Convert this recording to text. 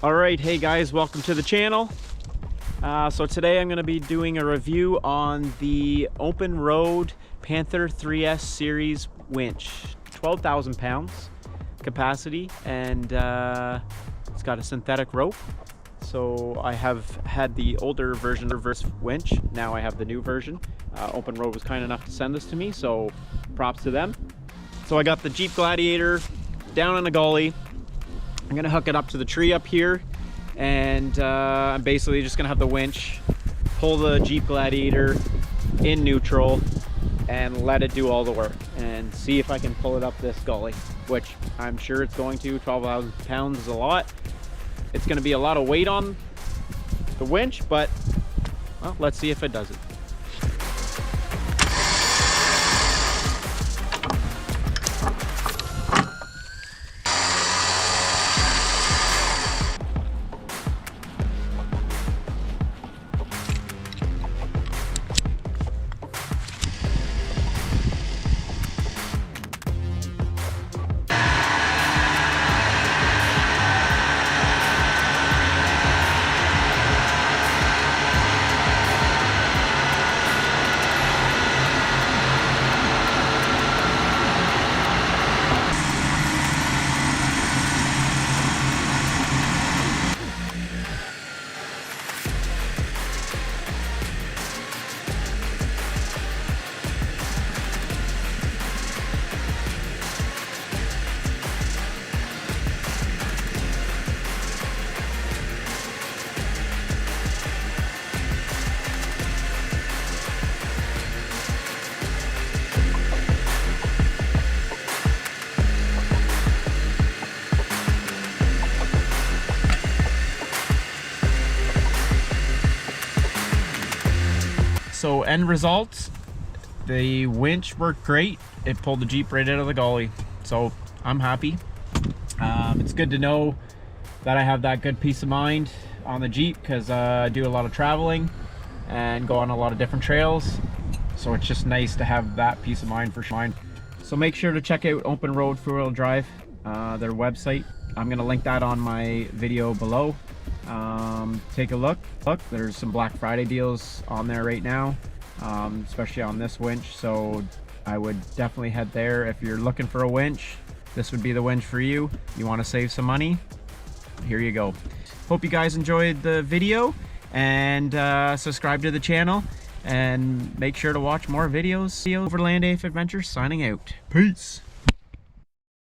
All right, hey guys, welcome to the channel. So today I'm going to be doing a review on the Openroad Panther 3S series winch. 12,000 pounds capacity, and it's got a synthetic rope. So I have had the older version reverse winch. Now I have the new version. Openroad was kind enough to send this to me, so props to them. So I got the Jeep Gladiator down in the gully. I'm gonna hook it up to the tree up here, and I'm basically just gonna have the winch pull the Jeep Gladiator in neutral and let it do all the work and see if I can pull it up this gully, which I'm sure it's going to. 12,000 pounds is a lot. It's gonna be a lot of weight on the winch, but well, let's see if it does it. So end result, the winch worked great. It pulled the Jeep right out of the gully. So I'm happy. It's good to know that I have that good peace of mind on the Jeep, because I do a lot of traveling and go on a lot of different trails. So it's just nice to have that peace of mind for mine. So make sure to check out Openroad 4-wheel drive, their website. I'm gonna link that on my video below. Take a look. There's some Black Friday deals on there right now, especially on this winch, so I would definitely head there. If you're looking for a winch, this would be the winch for you. You want to save some money, here you go. Hope you guys enjoyed the video, and subscribe to the channel, and make sure to watch more videos. Overland AF Adventures signing out. Peace.